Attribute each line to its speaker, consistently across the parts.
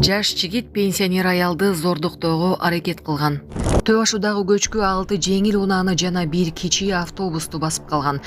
Speaker 1: Жаш жигит пенсионер аялды зордуктоого аракет кылган. Төө Ашуудагы көчкү 6 жеңил унааны жана 1 кичи автобусту басып калган.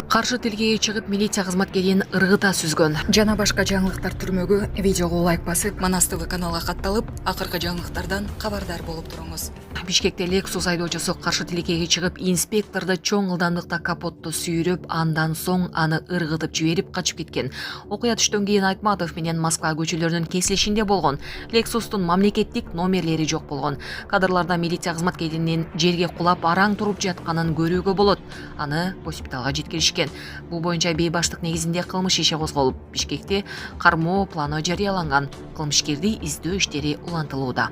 Speaker 1: Каршы тилгеге чыгып милиция кызматкерин ыргыта сүзгөн.
Speaker 2: Жана башка жаңылыктар түрмөгү видеого лайк басып, Манас ТВ каналга катталып, акыркы жаңылыктардан кабардар болуп туруңуз.
Speaker 1: Бишкекте Lexus айдоочусу каршы тилкеге чыгып, инспекторду чоң ылдамдыкта капотту сүйрөп, андан соң аны ыргытып жиберип качып кеткен. Окуя түштөн кийин Айтматов менен Москва көчөлөрүнүн кесилишинде болгон. Lexustун мамлекеттик номерлери жок болгон. Кадрларда милиция кызматкеринин жерге кулап араң туруп жатканын көрүүгө болот. Аны госпиталга жеткиришкен. Бул боюнча бейбаштык негизинде кылмыш иши козголуп, Бишкекте кармоо планы жарыяланган. Кылмышкерди издөө иштери улантылууда.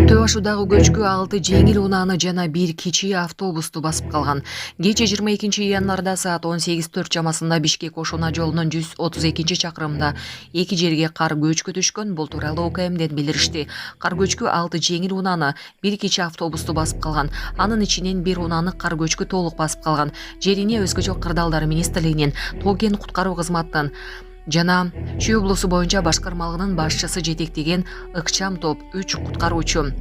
Speaker 1: Төө Ашуудагы көчкү 6 жеңил унааны жана 1 кичи автобусту басып калган. Кече 22 январда саат 18:04 чамасында Бишкек Ошуна жолунун 132 чакырымында эки жерге кар көчкү түшкөн. Бул тууралуу ОКМден билдиришти. Кар көчкү 6 жеңил унааны 1 кичи автобусту басып калган. Анын ичинен 1 унааны кар көчкү толук басып калган. Жерине Өзгө жок кырдаалдар министрлигинин Тоо-Кен куткаруу кызматынын жана Чүй облусу боюнча башкармалыгынын башчысы жетектеген ыкчам топ 3 куткаруучу,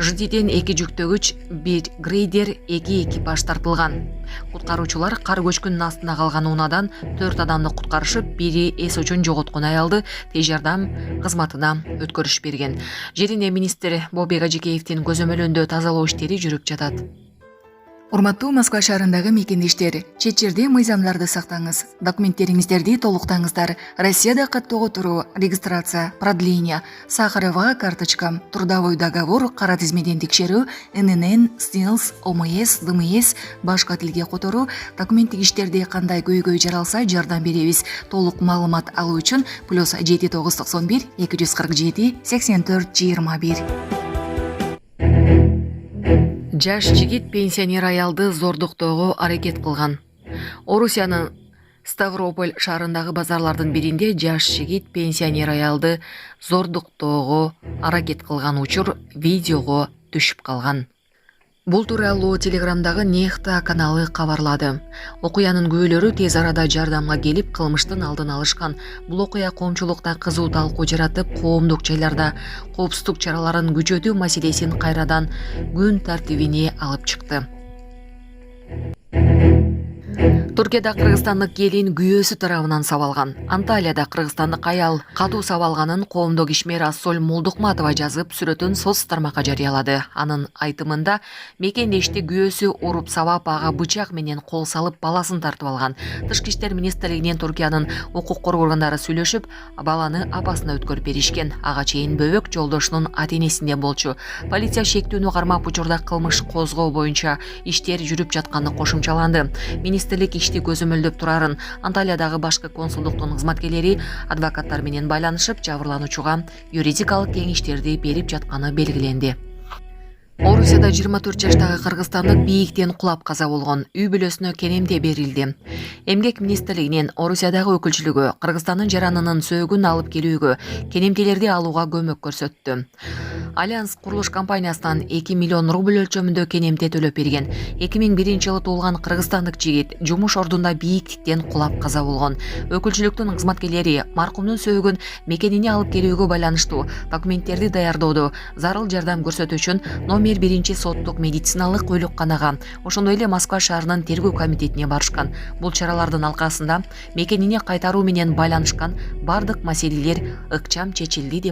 Speaker 1: ЖДден 2 жүктөгүч, 1 грейдер, 2 экипаж тартылган. Куткаруучулар кар көчкүнүн астында калган унадан 4 адамды куткарышып, бири эс үчүн жоготкон аялды тез жардам кызматына өткөрүш берген. Жерине министр Бобек Ажекеевдин көзөмөлүндө тазалоо иштери жүрүп жатат.
Speaker 2: Урматтуу Москва шаарындагы мекендештер, чет жерде мыйзамдарды сактаңыз, документтериңиздерди толуктаңыздар. Россияда каттоого туруу, регистрация, продление, Сахарова карточка, трудовой договор, кара тизмеден текшерүү, ННН, СНИЛС, ОМС, ДМС, башка тилге которуу, документтик иштерде кандай көйгөй жаралса жардам беребиз. Толук маалымат алуу үчүн +7 991 247 84 21.
Speaker 1: Жаш жигит пенсионер аялды зордуктоого аракет кылган. Орусиянын Ставрополь шаарындагы базарлардын биринде жаш жигит пенсионер аялды зордуктоого аракет кылган учур видеого түшүп калган. Бул тууралуу Телеграмдагы Нехта каналы кабарлады. Окуянын күбөлөрү тез арада жардамга келип, кылмыштын алдын алышкан. Бул окуя коомчулукта кызуу талкуу жаратып, коомдук жайларда коопсуздук чараларын күчөтүү маселесин кайрадан күн тартибине алып чыкты. Туркияда кыргызстандык келин күйөөсү тарабынан сабалган. Анталияда кыргызстандык аял катуу сабалганын коомдук ишмер Ассол Молдукматова жазып, сүрөтүн соц тармакка жарыялады. Анын айтымында мекендешти күйөөсү уруп сабап, ага бычак менен кол салып баласын тартып алган. Тышкы иштер министрлигинен Туркиянын укук коргоо органдары сүйлөшүп, баланы апасына өткөрүп беришкен. Ага чейин бөбөк жолдошунун ата-энесинде болчу. Полиция шектүүнү кармап, учурда кылмыш козгоо боюнча иштер жүрүп жатканын кошумчаланды. Министрлик ишти көзөмөлдөп турарын Анталиядагы башкы консулдуктун кызматкерлери адвокаттар менен байланышып, жабырлануучуга юридикалык кеңештерди берип жатканы белгиленди. Орусияда 24 жаштагы кыргызстандык бийиктен кулап каза болгон. Үй бүлөсүнө кенемде берилди. Эмгек министрлигинин Орусиядагы өкүлчүлүгү Кыргызстандын жаранынын сөөгүн алып келүүгө, кенемделерди алууга көмөк көрсөттү. Альянс курулуш компаниясынан 2 миллион рубль өлчөмүндө кенемде төлөп берген. 2001-жылы туулган кыргызстандык жигит жумуш ордунда бийиктиктен кулап каза болгон. Өкүлчүлүктүн кызматкерлери маркумдун сөөгүн мекенине алып келүүгө байланыштуу документтерди даярдоодо зарыл жардам көрсөтүү үчүн номер 1 соттук медициналык өйлүкканага, ошондой эле Москва шаарынын тергөө комитетине барышкан. Бул чаралардын алкасында мекенине кайтаруу менен байланышкан бардык маселелер ыкчам чечилди деп